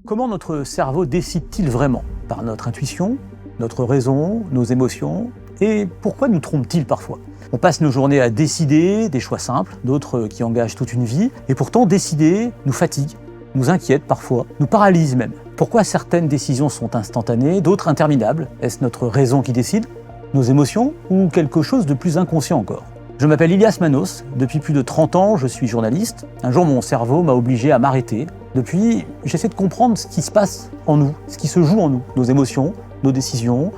Comment notre cerveau décide-t-il vraiment? Par notre intuition, notre raison, nos émotions? Et pourquoi nous trompe-t-il parfois? On passe nos journées à décider, des choix simples, d'autres qui engagent toute une vie, et pourtant décider nous fatigue, nous inquiète parfois, nous paralyse même. Pourquoi certaines décisions sont instantanées, d'autres interminables? Est-ce notre raison qui décide? Nos émotions? Ou quelque chose de plus inconscient encore? Je m'appelle Ilias Manos, depuis plus de 30 ans, je suis journaliste. Un jour, mon cerveau m'a obligé à m'arrêter. Depuis, j'essaie de comprendre ce qui se passe en nous, ce qui se joue en nous, nos émotions, nos décisions,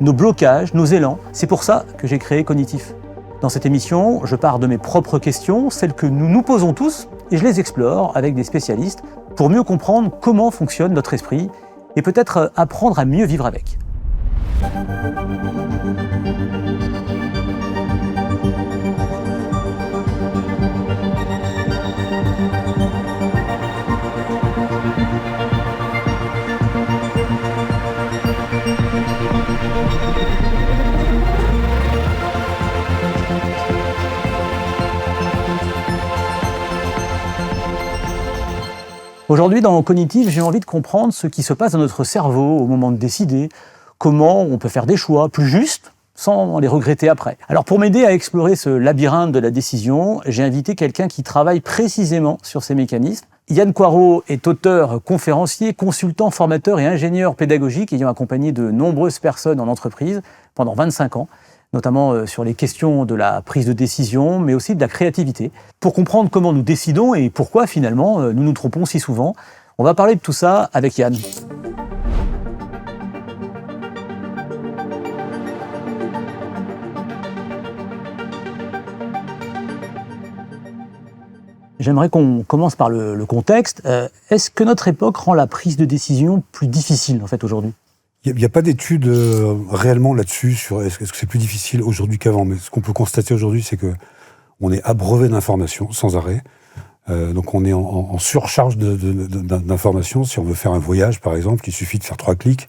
nos blocages, nos élans. C'est pour ça que j'ai créé Cognitif. Dans cette émission, je pars de mes propres questions, celles que nous nous posons tous, et je les explore avec des spécialistes pour mieux comprendre comment fonctionne notre esprit et peut-être apprendre à mieux vivre avec. Aujourd'hui, dans Cognitif, j'ai envie de comprendre ce qui se passe dans notre cerveau au moment de décider, comment on peut faire des choix plus justes sans les regretter après. Alors pour m'aider à explorer ce labyrinthe de la décision, j'ai invité quelqu'un qui travaille précisément sur ces mécanismes. Yann Coirot est auteur, conférencier, consultant, formateur et ingénieur pédagogique ayant accompagné de nombreuses personnes en entreprise pendant 25 ans. Notamment sur les questions de la prise de décision, mais aussi de la créativité. Pour comprendre comment nous décidons et pourquoi finalement nous nous trompons si souvent, on va parler de tout ça avec Yann. J'aimerais qu'on commence par le contexte. Est-ce que notre époque rend la prise de décision plus difficile en fait aujourd'hui ? Il n'y a pas d'études réellement là-dessus, sur est-ce que c'est plus difficile aujourd'hui qu'avant. Mais ce qu'on peut constater aujourd'hui, c'est qu'on est abreuvé d'informations sans arrêt. Donc on est en surcharge d'informations. Si on veut faire un voyage, par exemple, il suffit de faire 3 clics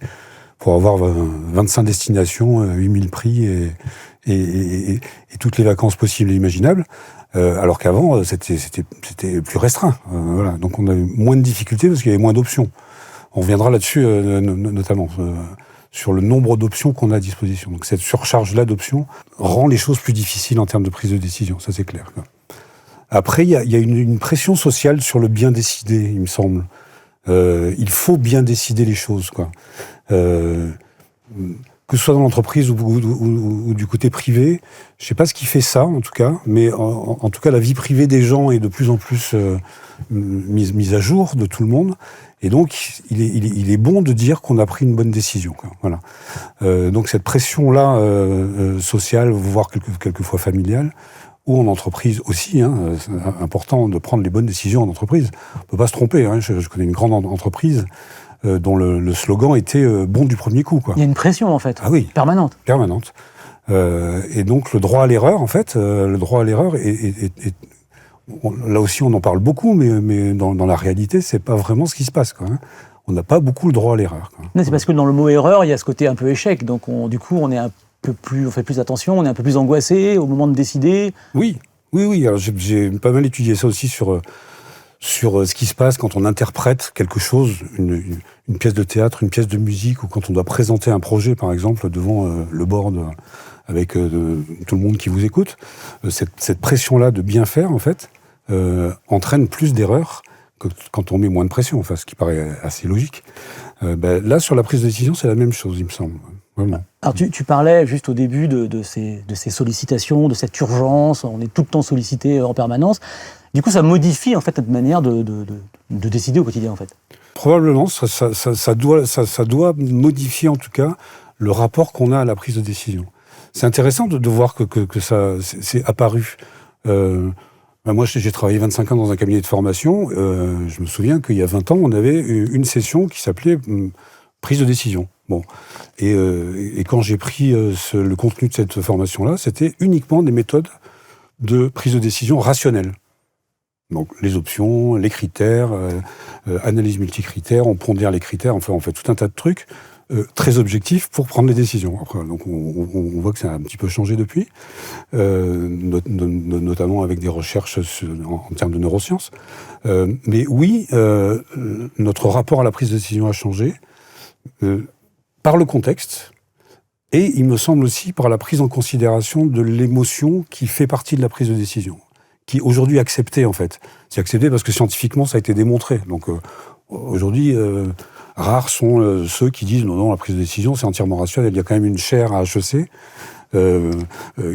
pour avoir 25 destinations, 8000 prix et toutes les vacances possibles et imaginables. Alors qu'avant, c'était plus restreint. Voilà. Donc on a eu moins de difficultés parce qu'il y avait moins d'options. On reviendra là-dessus, notamment, sur le nombre d'options qu'on a à disposition. Donc cette surcharge-là d'options rend les choses plus difficiles en termes de prise de décision, ça c'est clair. Après, il y a une pression sociale sur le bien décider, il me semble. Il faut bien décider les choses, quoi. Que ce soit dans l'entreprise ou du côté privé, je ne sais pas ce qui fait ça, en tout cas, mais en tout cas, la vie privée des gens est de plus en plus mise à jour de tout le monde. Et donc, il est bon de dire qu'on a pris une bonne décision, quoi. Voilà. Donc, cette pression-là, sociale, voire quelquefois familiale, ou en entreprise aussi, c'est important de prendre les bonnes décisions en entreprise. On ne peut pas se tromper. Je connais une grande entreprise dont le slogan était « bon du premier coup ». Il y a une pression, en fait, ah oui, permanente. Permanente. Et donc, le droit à l'erreur, en fait, est là aussi, on en parle beaucoup, mais dans la réalité, c'est pas vraiment ce qui se passe, quoi. On n'a pas beaucoup le droit à l'erreur, quoi. Non, c'est parce que dans le mot erreur, il y a ce côté un peu échec. Donc, du coup, on fait plus attention, on est un peu plus angoissé au moment de décider. Oui. Alors, j'ai pas mal étudié ça aussi sur ce qui se passe quand on interprète quelque chose, une pièce de théâtre, une pièce de musique, ou quand on doit présenter un projet, par exemple, devant le board avec tout le monde qui vous écoute. Cette pression-là de bien faire, en fait, entraîne plus d'erreurs que quand on met moins de pression, enfin, ce qui paraît assez logique. Là, sur la prise de décision, c'est la même chose, il me semble. Vraiment. Alors, tu parlais juste au début de ces sollicitations, de cette urgence, on est tout le temps sollicité en permanence. Du coup, ça modifie en fait notre manière de décider au quotidien, en fait. Probablement, ça doit modifier en tout cas le rapport qu'on a à la prise de décision. C'est intéressant de voir que ça c'est apparu. Moi, j'ai travaillé 25 ans dans un cabinet de formation. Je me souviens qu'il y a 20 ans, on avait une session qui s'appelait prise de décision. Bon. Et quand j'ai pris le contenu de cette formation-là, c'était uniquement des méthodes de prise de décision rationnelle. Donc les options, les critères, analyse multicritères, on pondère les critères, enfin on fait tout un tas de trucs très objectif pour prendre les décisions. Après, donc on voit que ça a un petit peu changé depuis, notamment avec des recherches en termes de neurosciences. Mais oui, notre rapport à la prise de décision a changé par le contexte et, il me semble aussi, par la prise en considération de l'émotion qui fait partie de la prise de décision, qui aujourd'hui est acceptée en fait. C'est accepté parce que scientifiquement ça a été démontré. Donc aujourd'hui, rares sont ceux qui disent non, la prise de décision c'est entièrement rationnel. Il y a quand même une chaire à HEC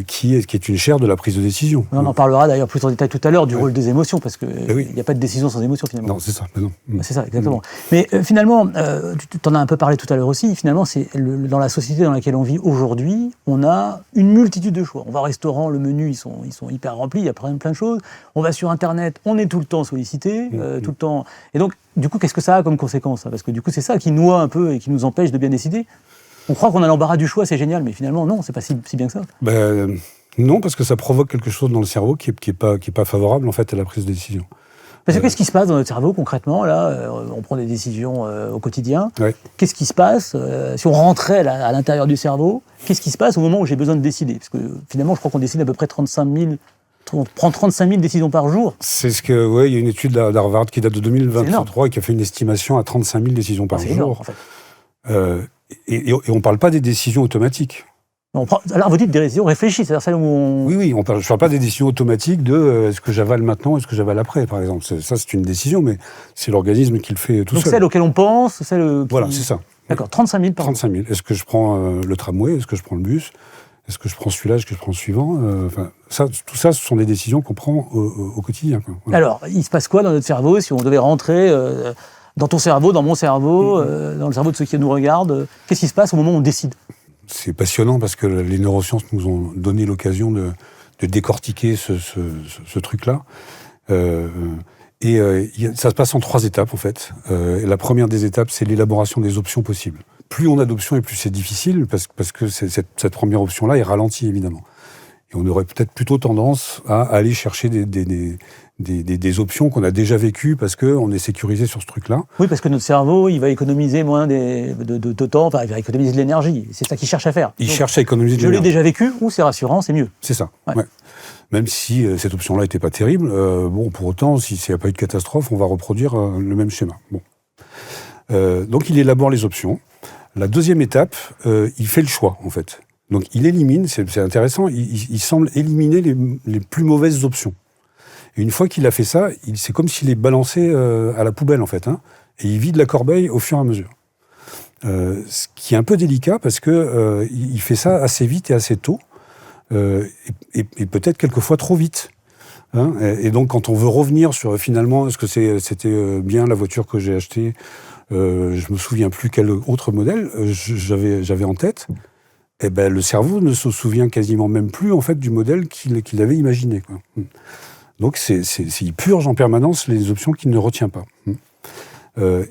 qui est une chaire de la prise de décision. On en parlera d'ailleurs plus en détail tout à l'heure du rôle des émotions, parce qu'il n'y a pas de décision sans émotion finalement. Non, c'est ça. Mais non. C'est ça, exactement. Mais finalement, tu en as un peu parlé tout à l'heure aussi, finalement, dans la société dans laquelle on vit aujourd'hui, on a une multitude de choix. On va au restaurant, le menu, ils sont hyper remplis, il y a plein de choses. On va sur Internet, on est tout le temps sollicité, tout le temps. Et donc, du coup, qu'est-ce que ça a comme conséquence? Parce que du coup, c'est ça qui noie un peu et qui nous empêche de bien décider. On croit qu'on a l'embarras du choix, c'est génial, mais finalement, non, c'est pas si bien que ça. Non, parce que ça provoque quelque chose dans le cerveau qui est pas favorable, en fait, à la prise de décision. Parce que qu'est-ce qui se passe dans notre cerveau, concrètement, là, on prend des décisions au quotidien. Ouais. Qu'est-ce qui se passe si on rentrait à l'intérieur du cerveau? Qu'est-ce qui se passe au moment où j'ai besoin de décider? Parce que finalement, je crois qu'on décide à peu près 35 000... On prend 35 000 décisions par jour. C'est ce que, il y a une étude d'Harvard qui date de 2023 et qui a fait une estimation à 35 000 décisions par jour. C'est énorme, en fait. Et on ne parle pas des décisions automatiques. Alors vous dites des décisions réfléchies, c'est-à-dire celles où on... Oui, je ne parle pas des décisions automatiques de est-ce que j'avale maintenant, est-ce que j'avale après, par exemple. Ça, c'est une décision, mais c'est l'organisme qui le fait tout seul. Donc celles auxquelles on pense, celles qui... Voilà, c'est ça. D'accord, 35 000 par jour. 35 000. Est-ce que je prends le tramway, est-ce que je prends le bus, est-ce que je prends celui-là, est-ce que je prends le suivant tout ça, ce sont des décisions qu'on prend au quotidien. Quoi. Voilà. Alors, il se passe quoi dans notre cerveau si on devait rentrer... dans ton cerveau, dans mon cerveau, dans le cerveau de ceux qui nous regardent, qu'est-ce qui se passe au moment où on décide? C'est passionnant parce que les neurosciences nous ont donné l'occasion de décortiquer ce truc-là. Ça se passe en 3 étapes, en fait. La première des étapes, c'est l'élaboration des options possibles. Plus on a d'options et plus c'est difficile, parce que cette première option-là est ralentie, évidemment. Et on aurait peut-être plutôt tendance à aller chercher des options qu'on a déjà vécues parce qu'on est sécurisé sur ce truc-là. Oui, parce que notre cerveau, il va économiser moins de temps, il va économiser de l'énergie. C'est ça qu'il cherche à faire. Il cherche à économiser de l'énergie. Je l'ai déjà vécu, ou c'est rassurant, c'est mieux. C'est ça, ouais. Même si cette option-là n'était pas terrible, pour autant, s'il n'y a pas eu de catastrophe, on va reproduire le même schéma. Bon. Donc il élabore les options. La deuxième étape, il fait le choix, en fait. Donc il élimine, c'est intéressant, il semble éliminer les plus mauvaises options. Et une fois qu'il a fait ça, c'est comme s'il les balançait à la poubelle, en fait. Et il vide la corbeille au fur et à mesure. Ce qui est un peu délicat, parce que il fait ça assez vite et assez tôt, et peut-être quelquefois trop vite. Et donc quand on veut revenir sur, finalement, est-ce que c'était bien la voiture que j'ai achetée, je me souviens plus quel autre modèle j'avais en tête, et le cerveau ne se souvient quasiment même plus, en fait, du modèle qu'il avait imaginé, quoi. Donc il purge en permanence les options qu'il ne retient pas.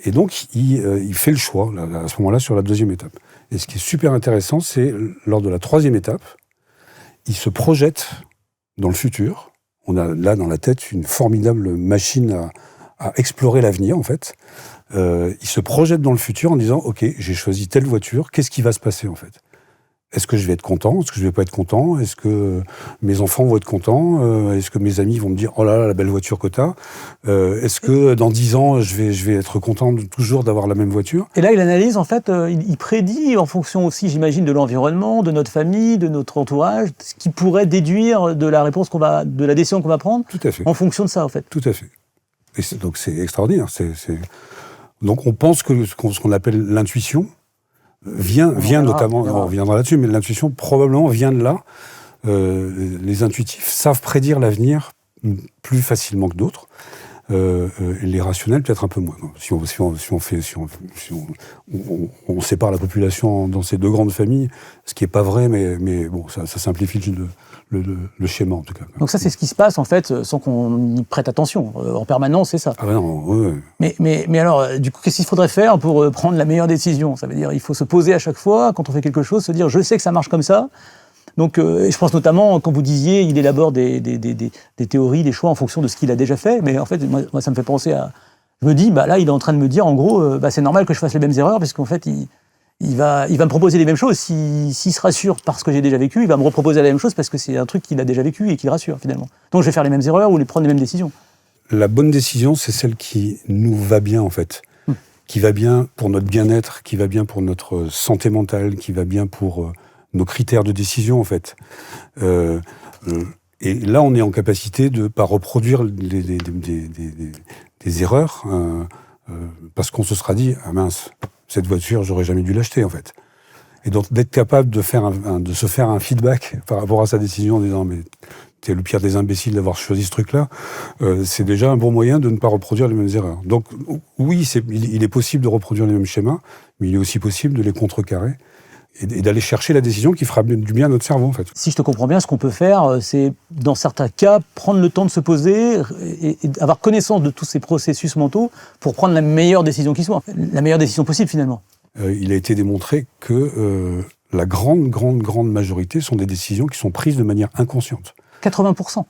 Et donc il fait le choix à ce moment-là sur la deuxième étape. Et ce qui est super intéressant, c'est lors de la troisième étape, il se projette dans le futur. On a là dans la tête une formidable machine à explorer l'avenir, en fait. Il se projette dans le futur en disant « Ok, j'ai choisi telle voiture, qu'est-ce qui va se passer, en fait ? Est-ce que je vais être content? Est-ce que je vais pas être content? Est-ce que mes enfants vont être contents? Est-ce que mes amis vont me dire, oh là là, la belle voiture que t'as? Est-ce que dans 10 ans, je vais être content toujours d'avoir la même voiture? Et là, il analyse, en fait, il prédit en fonction aussi, j'imagine, de l'environnement, de notre famille, de notre entourage, ce qui pourrait déduire de la réponse de la décision qu'on va prendre. Tout à fait. En fonction de ça, en fait. Tout à fait. Et donc c'est extraordinaire. Donc on pense que ce qu'on appelle l'intuition vient notamment, on reviendra là-dessus, mais l'intuition probablement vient de là. Les intuitifs savent prédire l'avenir plus facilement que d'autres. Les rationnels peut-être un peu moins. Si on sépare la population dans ces 2 grandes familles, ce qui est pas vrai, mais bon, ça simplifie le schéma en tout cas. Donc ça, c'est ce qui se passe en fait, sans qu'on y prête attention. En permanence, c'est ça. Ah ben non, ouais. Mais alors, du coup, qu'est-ce qu'il faudrait faire pour prendre la meilleure décision? Ça veut dire, il faut se poser à chaque fois, quand on fait quelque chose, se dire, je sais que ça marche comme ça. Donc, je pense notamment, quand vous disiez, il élabore des théories, des choix en fonction de ce qu'il a déjà fait. Mais en fait, moi ça me fait penser à... Je me dis, là, il est en train de me dire, en gros, c'est normal que je fasse les mêmes erreurs, parce qu'en fait, il va me proposer les mêmes choses. S'il se rassure parce que j'ai déjà vécu, il va me reproposer la même chose parce que c'est un truc qu'il a déjà vécu et qui le rassure finalement. Donc je vais faire les mêmes erreurs ou prendre les mêmes décisions. La bonne décision, c'est celle qui nous va bien en fait. Qui va bien pour notre bien-être, qui va bien pour notre santé mentale, qui va bien pour nos critères de décision en fait. Et là, on est en capacité de pas reproduire des erreurs parce qu'on se sera dit ah mince, cette voiture, j'aurais jamais dû l'acheter en fait. Et donc d'être capable de se faire un feedback par rapport à sa décision en disant mais t'es le pire des imbéciles d'avoir choisi ce truc-là, c'est déjà un bon moyen de ne pas reproduire les mêmes erreurs. Donc oui, il est possible de reproduire les mêmes schémas, mais il est aussi possible de les contrecarrer et d'aller chercher la décision qui fera du bien à notre cerveau, en fait. Si je te comprends bien, ce qu'on peut faire, c'est, dans certains cas, prendre le temps de se poser et avoir connaissance de tous ces processus mentaux pour prendre la meilleure décision qui soit, la meilleure décision possible, finalement. Il a été démontré que la grande majorité sont des décisions qui sont prises de manière inconsciente. 80%.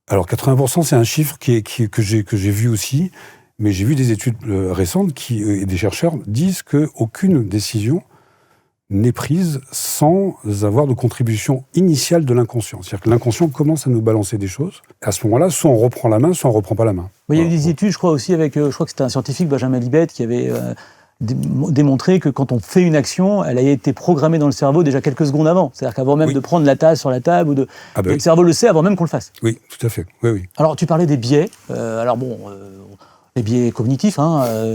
Alors 80%, c'est un chiffre que j'ai vu aussi, mais j'ai vu des études récentes et des chercheurs disent qu'aucune décision n'est prise sans avoir de contribution initiale de l'inconscient. C'est-à-dire que l'inconscient commence à nous balancer des choses. À ce moment-là, soit on reprend la main, soit on ne reprend pas la main. Il y a eu des études, je crois aussi, avec, je crois que c'était un scientifique, Benjamin Libet, qui avait démontré que quand on fait une action, elle a été programmée dans le cerveau déjà quelques secondes avant. C'est-à-dire qu'avant même de prendre la tasse sur la table, le cerveau le sait avant même qu'on le fasse. Oui, tout à fait. Oui. Alors, tu parlais des biais. Les biais cognitifs,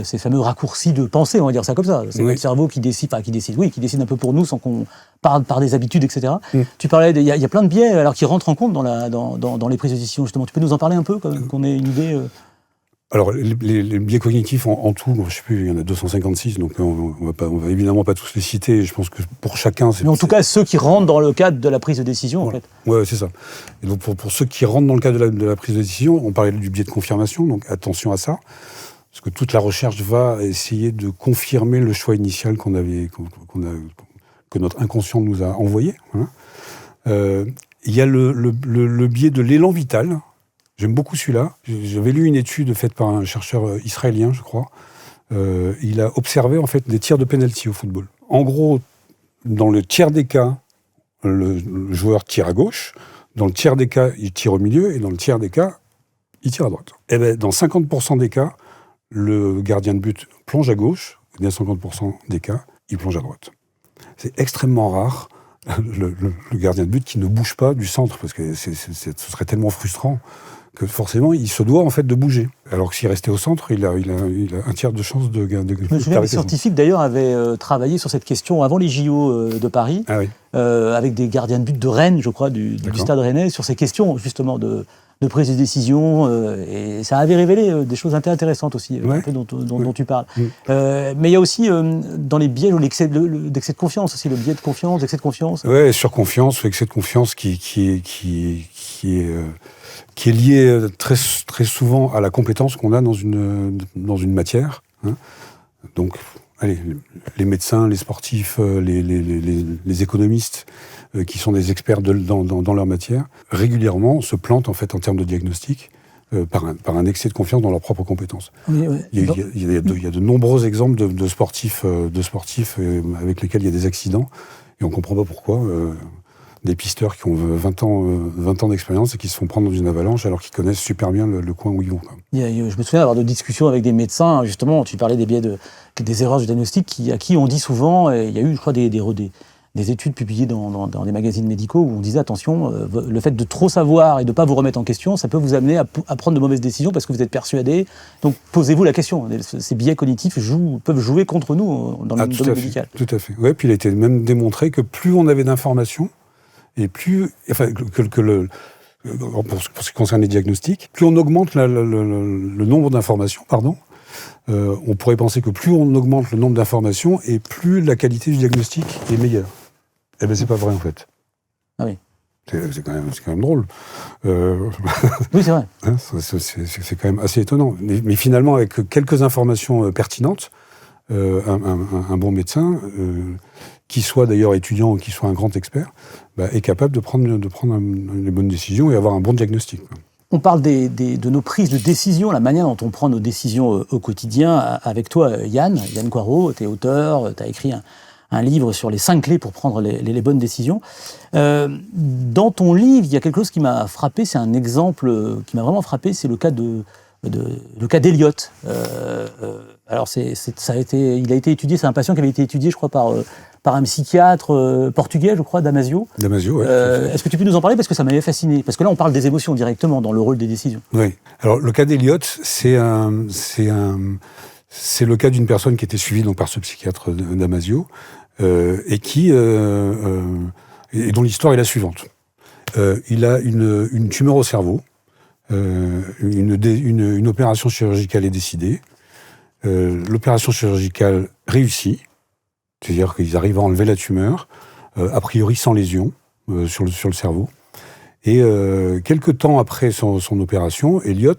ces fameux raccourcis de pensée, on va dire ça comme ça. C'est le cerveau qui décide un peu pour nous sans qu'on parle par des habitudes, etc. Tu parlais, il y a plein de biais alors qui rentrent en compte dans les prises de décision, justement. Tu peux nous en parler un peu, qu'on ait une idée Alors, les biais cognitifs en tout, je ne sais plus, il y en a 256, donc on va évidemment pas tous les citer. Je pense que pour chacun... Mais en tout cas, ceux qui rentrent dans le cadre de la prise de décision, en fait. Oui, c'est ça. Et donc, pour ceux qui rentrent dans le cadre de la prise de décision, on parlait du biais de confirmation, donc attention à ça, parce que toute la recherche va essayer de confirmer le choix initial que notre inconscient nous a envoyé. Il y a le biais de l'élan vital. J'aime beaucoup celui-là. J'avais lu une étude faite par un chercheur israélien, je crois. Il a observé en fait des tirs de penalty au football. En gros, dans le tiers des cas, le joueur tire à gauche. Dans le tiers des cas, il tire au milieu. Et dans le tiers des cas, il tire à droite. Et bien, dans 50% des cas, le gardien de but plonge à gauche. Et dans 50% des cas, il plonge à droite. C'est extrêmement rare le gardien de but qui ne bouge pas du centre, parce que ce serait tellement frustrant que forcément, il se doit en fait de bouger. Alors que s'il restait au centre, il a un tiers de chance de gagner. Je me souviens, les scientifiques d'ailleurs avaient travaillé sur cette question avant les JO de Paris, avec des gardiens de but de Rennes, je crois, du Stade Rennais, sur ces questions justement de prise de décision, et ça avait révélé des choses intéressantes aussi, un peu dont tu parles. Mais il y a aussi dans les biais l'excès de confiance aussi, le biais de confiance, l'excès de confiance. Oui, surconfiance, excès de confiance qui est lié très, très souvent à la compétence qu'on a dans une matière. Donc, allez, les médecins, les sportifs, les économistes, qui sont des experts dans leur matière, régulièrement se plantent en fait en termes de diagnostic par un excès de confiance dans leurs propres compétences. Il y a de nombreux exemples de sportifs avec lesquels il y a des accidents et on ne comprend pas pourquoi. Des pisteurs qui ont 20 ans d'expérience et qui se font prendre dans une avalanche alors qu'ils connaissent super bien le coin où ils vont. Je me souviens d'avoir de discussions avec des médecins, justement, tu parlais des biais des erreurs du diagnostic, à qui on dit souvent, et il y a eu, je crois, des études publiées dans des magazines médicaux où on disait, attention, le fait de trop savoir et de ne pas vous remettre en question, ça peut vous amener à prendre de mauvaises décisions parce que vous êtes persuadé. Donc, posez-vous la question. Ces biais cognitifs peuvent jouer contre nous dans le domaine médical. Tout à fait. Ouais, puis il a été même démontré que plus on avait d'informations, et plus, enfin, pour ce qui concerne les diagnostics, plus on augmente le nombre d'informations, on pourrait penser que plus on augmente le nombre d'informations, et plus la qualité du diagnostic est meilleure. Eh bien, c'est pas vrai, en fait. Ah oui. C'est quand même drôle. Oui, c'est vrai. C'est quand même assez étonnant. Mais finalement, avec quelques informations pertinentes, un bon médecin, qui soit d'ailleurs étudiant ou qui soit un grand expert, est capable de prendre les bonnes décisions et avoir un bon diagnostic. On parle de nos prises de décision, la manière dont on prend nos décisions au quotidien. Avec toi, Yann Coirot, tu es auteur, tu as écrit un livre sur les 5 clés pour prendre les bonnes décisions. Dans ton livre, il y a quelque chose qui m'a frappé, c'est un exemple qui m'a vraiment frappé, c'est le cas d'Eliot. Alors il a été étudié, c'est un patient qui avait été étudié, je crois, par un psychiatre portugais, je crois, Damasio. Damasio, oui. Est-ce que tu peux nous en parler, parce que ça m'avait fasciné, parce que là on parle des émotions directement dans le rôle des décisions. Oui. Alors le cas d'Eliot, c'est le cas d'une personne qui était suivie donc par ce psychiatre Damasio et dont l'histoire est la suivante. Il a une tumeur au cerveau, une opération chirurgicale est décidée. L'opération chirurgicale réussit, c'est-à-dire qu'ils arrivent à enlever la tumeur, a priori sans lésion sur le cerveau. Et quelque temps après son opération, Eliot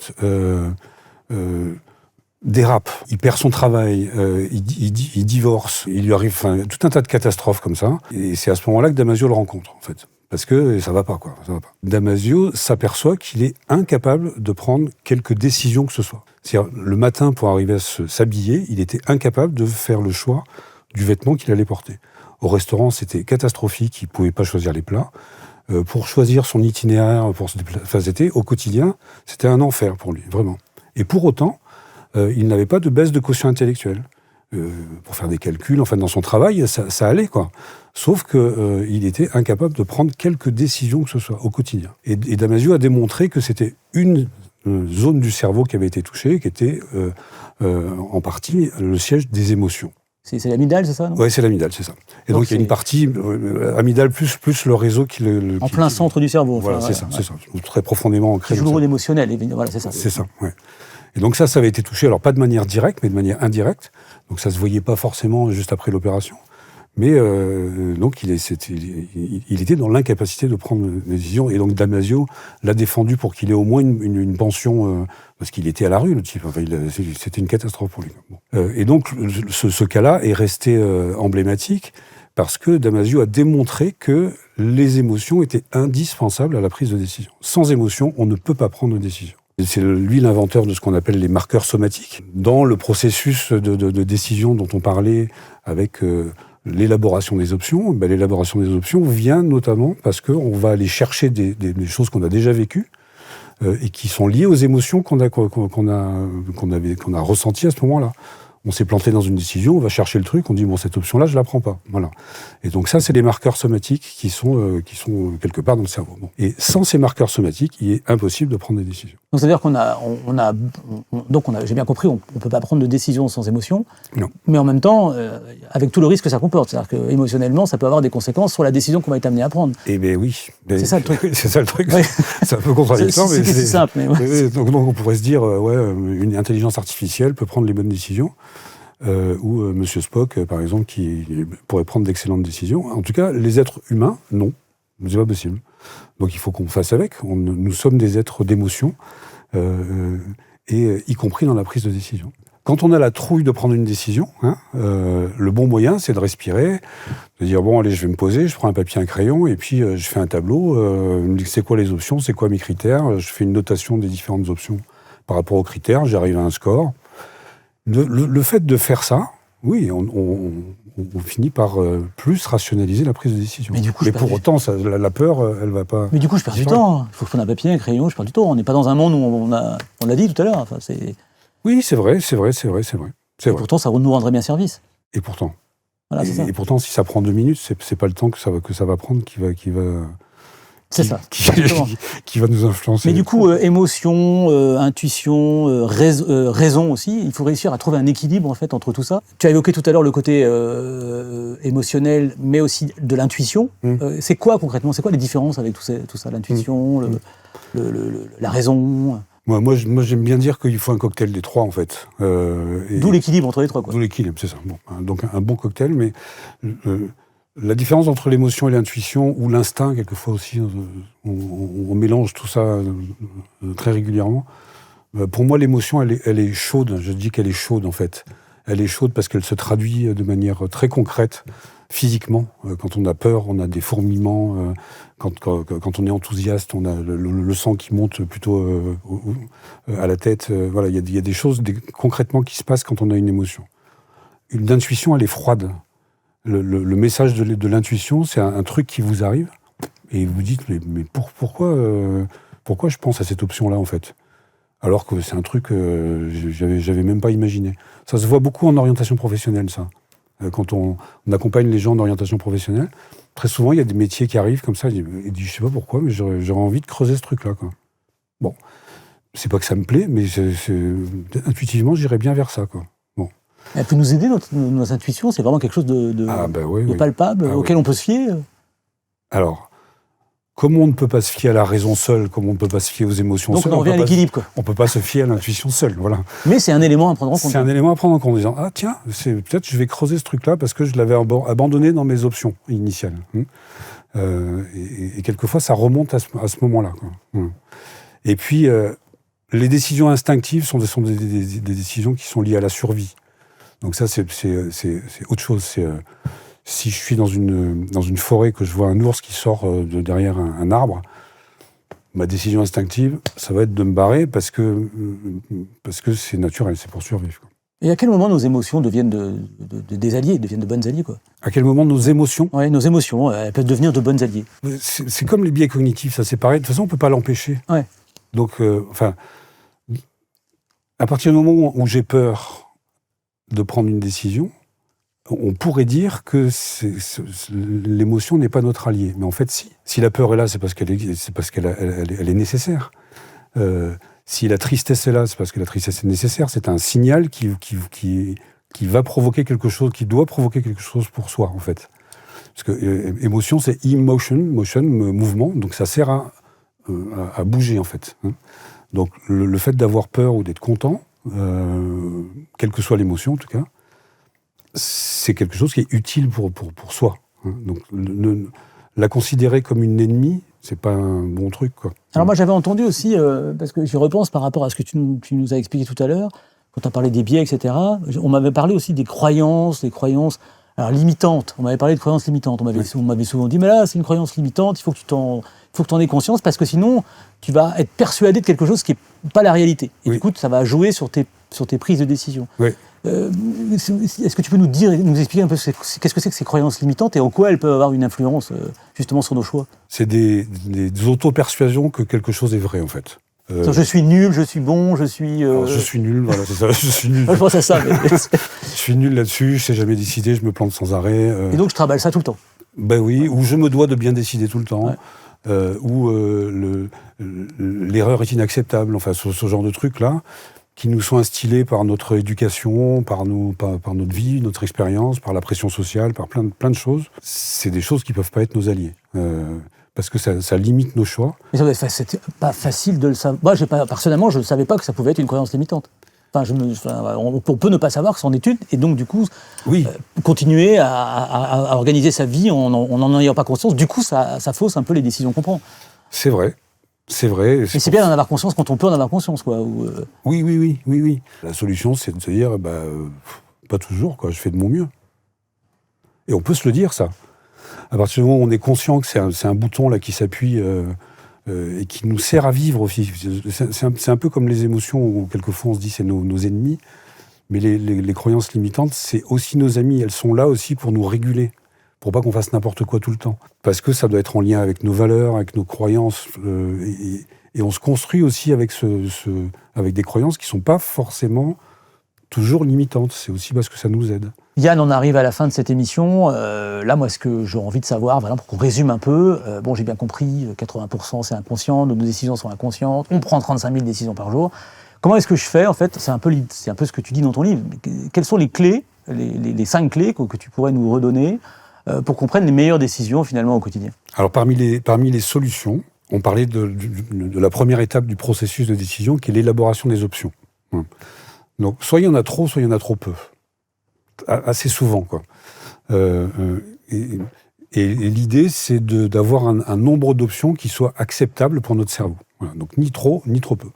dérape, il perd son travail, il divorce, il lui arrive tout un tas de catastrophes comme ça. Et c'est à ce moment-là que Damasio le rencontre, en fait. Parce que ça va pas, quoi. Ça va pas. Damasio s'aperçoit qu'il est incapable de prendre quelque décision que ce soit. C'est-à-dire, le matin, pour arriver à s'habiller, il était incapable de faire le choix du vêtement qu'il allait porter. Au restaurant, c'était catastrophique, il pouvait pas choisir les plats. Pour choisir son itinéraire, c'était au quotidien, c'était un enfer pour lui, vraiment. Et pour autant, il n'avait pas de baisse de quotient intellectuel. Pour faire des calculs, enfin dans son travail, ça allait, quoi. Sauf qu'il était incapable de prendre quelque décision que ce soit au quotidien. Et Damasio a démontré que c'était une zone du cerveau qui avait été touchée, qui était en partie le siège des émotions. C'est l'amygdale, c'est ça? Oui, c'est l'amygdale, c'est ça. Et donc il y a une partie amygdale plus le réseau qui en plein centre du cerveau. Voilà, enfin, c'est ça, très profondément ancré. Qui joue le rôle émotionnel, voilà, c'est ça. C'est ça, ouais. Et donc ça avait été touché, alors pas de manière directe, mais de manière indirecte. Donc ça se voyait pas forcément juste après l'opération. Mais donc il était dans l'incapacité de prendre des décisions. Et donc Damasio l'a défendu pour qu'il ait au moins une pension, parce qu'il était à la rue, le type. Enfin, c'était une catastrophe pour lui. Bon. Et donc ce cas-là est resté emblématique parce que Damasio a démontré que les émotions étaient indispensables à la prise de décision. Sans émotion, on ne peut pas prendre de décision. C'est lui l'inventeur de ce qu'on appelle les marqueurs somatiques. Dans le processus de décision dont on parlait avec l'élaboration des options, l'élaboration des options vient notamment parce qu'on va aller chercher des choses qu'on a déjà vécues et qui sont liées aux émotions qu'on a ressenties à ce moment-là. On s'est planté dans une décision, on va chercher le truc, on dit bon, cette option-là, je la prends pas. Voilà. Et donc ça, c'est les marqueurs somatiques qui sont quelque part dans le cerveau. Bon. Et sans ces marqueurs somatiques, il est impossible de prendre des décisions. Donc c'est-à-dire j'ai bien compris, on peut pas prendre de décision sans émotion. Non. Mais en même temps, avec tout le risque que ça comporte, c'est-à-dire que émotionnellement, ça peut avoir des conséquences sur la décision qu'on va être amené à prendre. Eh bien oui. C'est ça le truc. C'est ça le truc. Oui. C'est un peu contradictoire, mais c'est si simple. Mais ouais. donc on pourrait se dire, une intelligence artificielle peut prendre les bonnes décisions. Ou Monsieur Spock, par exemple, qui pourrait prendre d'excellentes décisions. En tout cas, les êtres humains, non. C'est pas possible. Donc il faut qu'on fasse avec. Nous sommes des êtres d'émotion, et y compris dans la prise de décision. Quand on a la trouille de prendre une décision, le bon moyen, c'est de respirer, de dire, bon, allez, je vais me poser, je prends un papier, un crayon, et puis je fais un tableau, je me dis c'est quoi les options, c'est quoi mes critères, je fais une notation des différentes options par rapport aux critères, j'arrive à un score. Le fait de faire ça, oui, on finit par plus rationaliser la prise de décision. Mais pour autant, la peur, elle va pas... Mais du coup, je perds du temps. Il faut prendre un papier, un crayon, je perds du temps. On n'est pas dans un monde où on l'a dit tout à l'heure. Enfin, oui, c'est vrai. Et pourtant, ça nous rendrait bien service. Et pourtant. Voilà, c'est ça. Et pourtant, si ça prend 2 minutes, c'est pas le temps que ça va prendre qui va nous influencer. Mais du coup, émotion, intuition, raison aussi, il faut réussir à trouver un équilibre en fait entre tout ça. Tu as évoqué tout à l'heure le côté émotionnel, mais aussi de l'intuition. C'est quoi concrètement? C'est quoi les différences avec tout ça, l'intuition, la raison? Moi, j'aime bien dire qu'il faut un cocktail des trois, en fait. D'où l'équilibre entre les trois, quoi. D'où l'équilibre, c'est ça. Bon, donc un bon cocktail, mais la différence entre l'émotion et l'intuition, ou l'instinct, quelquefois aussi, on mélange tout ça très régulièrement. Pour moi, l'émotion, elle est chaude. Je dis qu'elle est chaude, en fait. Elle est chaude parce qu'elle se traduit de manière très concrète, physiquement. Quand on a peur, on a des fourmillements. Quand on est enthousiaste, on a le sang qui monte plutôt à la tête. Voilà, il y a des choses concrètement qui se passent quand on a une émotion. Une intuition, elle est froide. Le message de l'intuition, c'est un truc qui vous arrive et vous dites mais pourquoi je pense à cette option-là en fait, alors que c'est un truc que j'avais même pas imaginé. Ça se voit beaucoup en orientation professionnelle, ça. Quand on accompagne les gens en orientation professionnelle, très souvent il y a des métiers qui arrivent comme ça, et je sais pas pourquoi, mais j'aurais envie de creuser ce truc-là, quoi. Bon, c'est pas que ça me plaît, mais intuitivement j'irais bien vers ça, quoi. Bon. Elle peut nous aider, nos intuitions, c'est vraiment quelque chose de palpable, auquel on peut se fier. Alors, comme on ne peut pas se fier à la raison seule, comme on ne peut pas se fier aux émotions seules, on revient à l'équilibre, quoi. On ne peut pas se fier à l'intuition seule, voilà. Mais c'est un élément à prendre en compte. C'est un élément à prendre en compte, en disant ah tiens, peut-être je vais creuser ce truc-là parce que je l'avais abandonné dans mes options initiales. Et quelquefois ça remonte à ce moment-là, quoi. Et puis les décisions instinctives sont des décisions qui sont liées à la survie. Donc ça c'est autre chose. Si je suis dans une forêt, que je vois un ours qui sort de derrière un arbre, ma décision instinctive, ça va être de me barrer parce que c'est naturel, c'est pour survivre, quoi. Et à quel moment nos émotions deviennent des alliés, deviennent de bonnes alliés, quoi? À quel moment nos émotions? Oui, nos émotions, elles peuvent devenir de bonnes alliés. C'est comme les biais cognitifs, ça c'est pareil. De toute façon, on ne peut pas l'empêcher. Ouais. Donc, à partir du moment où j'ai peur de prendre une décision, on pourrait dire que l'émotion n'est pas notre allié. Mais en fait, si. Si la peur est là, c'est parce qu'elle est nécessaire. Si la tristesse est là, c'est parce que la tristesse est nécessaire. C'est un signal qui va provoquer quelque chose, qui doit provoquer quelque chose pour soi, en fait. Parce que émotion, c'est motion, mouvement, donc ça sert à bouger, en fait. Donc le fait d'avoir peur ou d'être content, quelle que soit l'émotion, en tout cas, c'est quelque chose qui est utile pour soi. Donc la considérer comme une ennemie, c'est pas un bon truc, quoi. Alors moi j'avais entendu aussi, parce que j'y repense par rapport à ce que tu nous as expliqué tout à l'heure, quand tu as parlé des biais, etc. On m'avait parlé aussi des croyances alors limitantes. On m'avait parlé de croyances limitantes. On m'avait souvent dit, mais là c'est une croyance limitante, il faut que tu t'en aies conscience, parce que sinon tu vas être persuadé de quelque chose qui n'est pas la réalité. Et du coup ça va jouer sur tes prises de décision. Oui. Est-ce que tu peux nous expliquer un peu qu'est-ce que c'est que ces croyances limitantes et en quoi elles peuvent avoir une influence justement sur nos choix? C'est des auto-persuasions que quelque chose est vrai, en fait. Je suis nul, je suis bon, je suis... Je suis nul, voilà, c'est ça, je suis nul. Je pense à ça. Je suis nul là-dessus, je sais jamais décider, je me plante sans arrêt. Et donc je travaille ça tout le temps. Ben oui, ou je me dois de bien décider tout le temps, ou l'erreur est inacceptable, enfin ce genre de trucs-là, qui nous sont instillés par notre éducation, par notre vie, notre expérience, par la pression sociale, par plein de choses. C'est des choses qui ne peuvent pas être nos alliés. Parce que ça limite nos choix. Mais c'est pas facile de le savoir. Moi, personnellement, je ne savais pas que ça pouvait être une croyance limitante. On peut ne pas savoir que c'en est une, et donc du coup, continuer à organiser sa vie en n'en ayant pas conscience, du coup, ça fausse un peu les décisions qu'on prend. C'est vrai. C'est vrai. Mais c'est bien d'en avoir conscience quand on peut en avoir conscience, quoi. Oui. La solution, c'est de se dire, pas toujours, quoi. Je fais de mon mieux. Et on peut se le dire, ça. À partir du moment où on est conscient que c'est un bouton là qui s'appuie et qui nous sert à vivre aussi. C'est un peu comme les émotions où quelquefois on se dit c'est nos ennemis, mais les croyances limitantes, c'est aussi nos amis. Elles sont là aussi pour nous réguler, pour pas qu'on fasse n'importe quoi tout le temps. Parce que ça doit être en lien avec nos valeurs, avec nos croyances, et on se construit aussi avec avec des croyances qui sont pas forcément toujours limitantes. C'est aussi parce que ça nous aide. Yann, on arrive à la fin de cette émission. Là, moi, ce que j'ai envie de savoir, voilà, pour qu'on résume un peu, j'ai bien compris, 80% c'est inconscient, nos décisions sont inconscientes, on prend 35 000 décisions par jour. Comment est-ce que je fais, en fait? C'est un peu ce que tu dis dans ton livre. Quelles sont les clés, les 5 clés que tu pourrais nous redonner pour qu'on prenne les meilleures décisions, finalement, au quotidien? Alors, parmi les solutions, on parlait de la première étape du processus de décision, qui est l'élaboration des options. Donc, soit il y en a trop, soit il y en a trop peu. Assez souvent, quoi. Et l'idée, c'est d'avoir un nombre d'options qui soit acceptable pour notre cerveau. Voilà. Donc, ni trop, ni trop peu.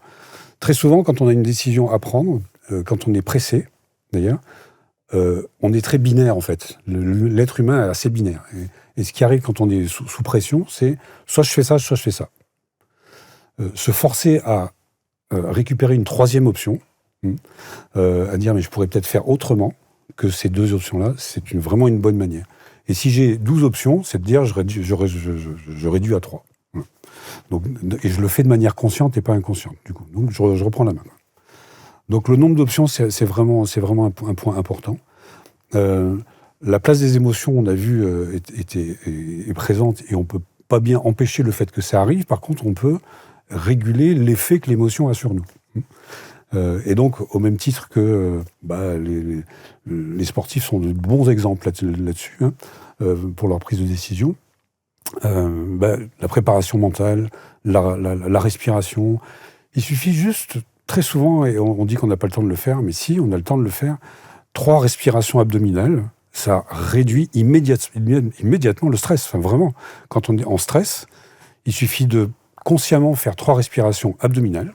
Très souvent, quand on a une décision à prendre, quand on est pressé, d'ailleurs, on est très binaire, en fait. L'être humain est assez binaire. Et ce qui arrive quand on est sous pression, c'est soit je fais ça, soit je fais ça. Se forcer à récupérer une troisième option, à dire mais je pourrais peut-être faire autrement, que ces 2 options-là, c'est vraiment une bonne manière. Et si j'ai 12 options, c'est de dire je réduis à 3. Donc, et je le fais de manière consciente et pas inconsciente, du coup. Donc je reprends la main. Donc le nombre d'options, c'est vraiment un point important. La place des émotions, on a vu, est présente et on ne peut pas bien empêcher le fait que ça arrive. Par contre, on peut réguler l'effet que l'émotion a sur nous. Et donc, au même titre que les sportifs sont de bons exemples là-dessus, pour leur prise de décision, la préparation mentale, la respiration, il suffit juste, très souvent, et on dit qu'on n'a pas le temps de le faire, mais si, on a le temps de le faire, 3 respirations abdominales, ça réduit immédiatement le stress. Enfin, vraiment, quand on est en stress, il suffit de consciemment faire 3 respirations abdominales.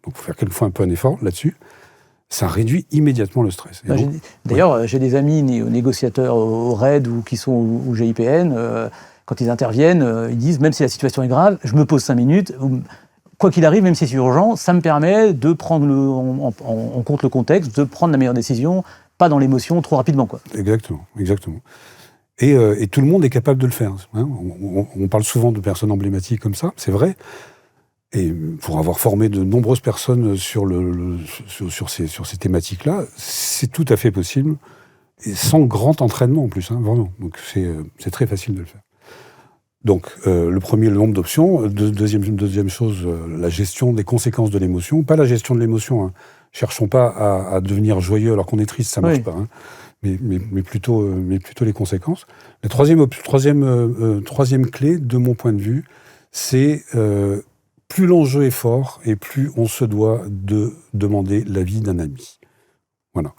Donc, il faut faire quelquefois un peu un effort là-dessus. Ça réduit immédiatement le stress. D'ailleurs, j'ai des amis négociateurs au RAID ou qui sont au GIPN. Quand ils interviennent, ils disent, même si la situation est grave, je me pose 5 minutes. Quoi qu'il arrive, même si c'est urgent, ça me permet de prendre en compte le contexte, de prendre la meilleure décision, pas dans l'émotion trop rapidement, quoi. Exactement. Et tout le monde est capable de le faire. Hein. On parle souvent de personnes emblématiques comme ça, c'est vrai. Et pour avoir formé de nombreuses personnes sur ces thématiques-là, c'est tout à fait possible, et sans grand entraînement en plus, vraiment. Donc c'est très facile de le faire. Donc le premier, le nombre d'options. Deuxième chose, la gestion des conséquences de l'émotion. Pas la gestion de l'émotion. Cherchons pas à devenir joyeux alors qu'on est triste, ça marche pas. Mais plutôt les conséquences. La troisième clé, de mon point de vue, c'est plus l'enjeu est fort et plus on se doit de demander l'avis d'un ami. Voilà.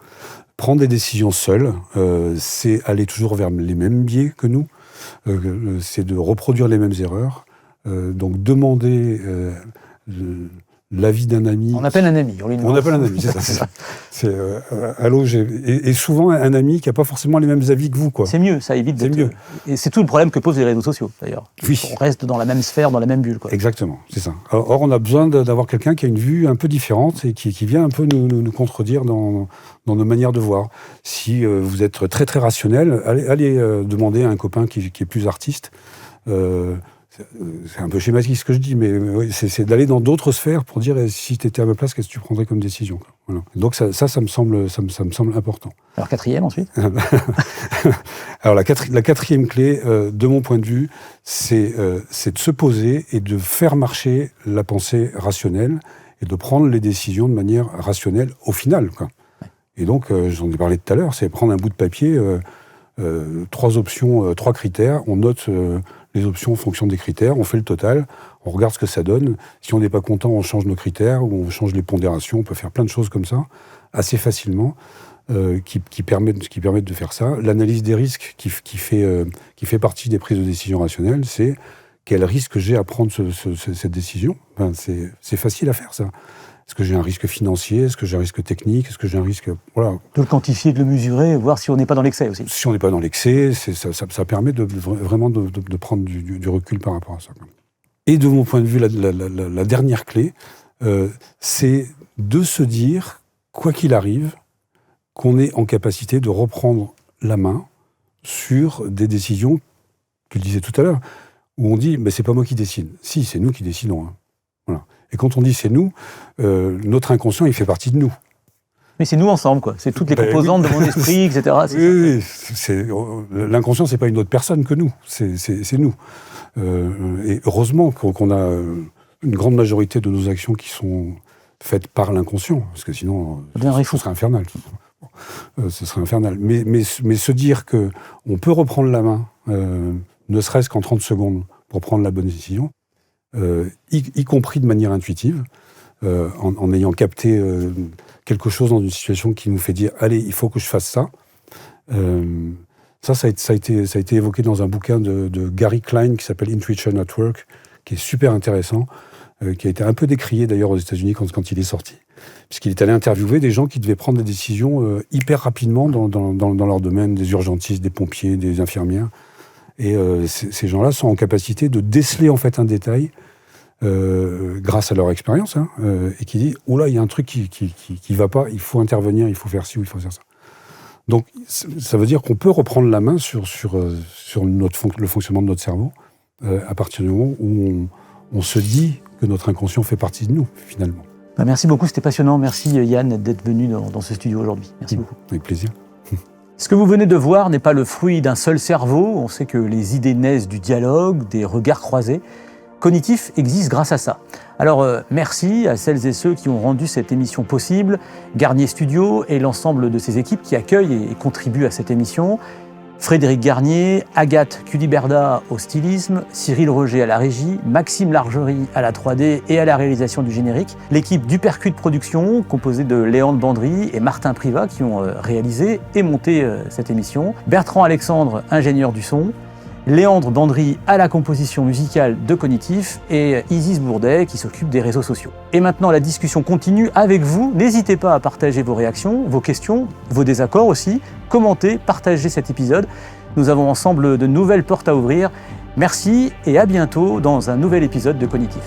Prendre des décisions seul, c'est aller toujours vers les mêmes biais que nous, c'est de reproduire les mêmes erreurs. Donc demander l'avis d'un ami. On appelle un ami. On appelle un ami, c'est ça. Allô, et souvent un ami qui n'a pas forcément les mêmes avis que vous, quoi. C'est mieux, ça évite d'être... mieux. Et c'est tout le problème que posent les réseaux sociaux, d'ailleurs. Oui. On reste dans la même sphère, dans la même bulle, quoi. Exactement, c'est ça. Or, on a besoin d'avoir quelqu'un qui a une vue un peu différente et qui vient un peu nous contredire dans nos manières de voir. Si vous êtes très très rationnel, allez demander à un copain qui est plus artiste. C'est un peu schématique ce que je dis, mais c'est d'aller dans d'autres sphères pour dire si tu étais à ma place, qu'est-ce que tu prendrais comme décision, quoi. Voilà. Donc ça me semble important. Alors quatrième ensuite. Alors la quatrième clé, de mon point de vue, c'est de se poser et de faire marcher la pensée rationnelle et de prendre les décisions de manière rationnelle au final, quoi. Et donc, j'en ai parlé tout à l'heure, c'est prendre un bout de papier, 3 options, 3 critères, on note les options en fonction des critères, on fait le total, on regarde ce que ça donne. Si on n'est pas content, on change nos critères ou on change les pondérations. On peut faire plein de choses comme ça, assez facilement, qui permettent de faire ça. L'analyse des risques qui fait partie des prises de décision rationnelles, c'est quel risque j'ai à prendre cette décision. Ben, c'est facile à faire, ça. Est-ce que j'ai un risque financier? Est-ce que j'ai un risque technique? Est-ce que j'ai un risque... Voilà. De le quantifier, de le mesurer, voir si on n'est pas dans l'excès aussi. Si on n'est pas dans l'excès, ça permet vraiment de prendre du recul par rapport à ça. Et de mon point de vue, la dernière clé, c'est de se dire, quoi qu'il arrive, qu'on est en capacité de reprendre la main sur des décisions, tu le disais tout à l'heure, où on dit, mais c'est pas moi qui décide. Si, c'est nous qui décidons. Voilà. Et quand on dit c'est nous, notre inconscient, il fait partie de nous. Mais c'est nous ensemble, quoi. C'est toutes les composantes de mon esprit, etc. Oui, l'inconscient, c'est pas une autre personne que nous. C'est nous. Et heureusement qu'on a une grande majorité de nos actions qui sont faites par l'inconscient, parce que sinon, ce serait infernal. Ce serait infernal. Mais se dire que on peut reprendre la main, ne serait-ce qu'en 30 secondes, pour prendre la bonne décision, y compris de manière intuitive, en ayant capté quelque chose dans une situation qui nous fait dire « Allez, il faut que je fasse ça ». Ça a été évoqué dans un bouquin de Gary Klein qui s'appelle « Intuition at Work », qui est super intéressant, qui a été un peu décrié d'ailleurs aux États-Unis quand il est sorti, puisqu'il est allé interviewer des gens qui devaient prendre des décisions hyper rapidement dans leur domaine, des urgentistes, des pompiers, des infirmières. Et ces gens-là sont en capacité de déceler en fait un détail grâce à leur expérience, et qui dit « Oula, il y a un truc qui va pas, il faut intervenir, il faut faire ci ou il faut faire ça ». Donc, ça veut dire qu'on peut reprendre la main sur le fonctionnement de notre cerveau à partir du moment où on se dit que notre inconscient fait partie de nous, finalement. Merci beaucoup, c'était passionnant. Merci Yann d'être venu dans ce studio aujourd'hui. Merci beaucoup. Avec plaisir. Ce que vous venez de voir n'est pas le fruit d'un seul cerveau. On sait que les idées naissent du dialogue, des regards croisés. Cognitif existe grâce à ça. Alors merci à celles et ceux qui ont rendu cette émission possible, Garnier Studio et l'ensemble de ses équipes qui accueillent et contribuent à cette émission. Frédéric Garnier, Agathe Culiberda au stylisme, Cyril Roger à la régie, Maxime Largerie à la 3D et à la réalisation du générique, l'équipe du Percute Production, composée de Léandre Bandry et Martin Privat qui ont réalisé et monté cette émission, Bertrand Alexandre, ingénieur du son, Léandre Bandry à la composition musicale de Cognitif et Isis Bourdet qui s'occupe des réseaux sociaux. Et maintenant la discussion continue avec vous, n'hésitez pas à partager vos réactions, vos questions, vos désaccords aussi, commentez, partagez cet épisode. Nous avons ensemble de nouvelles portes à ouvrir. Merci et à bientôt dans un nouvel épisode de Cognitif.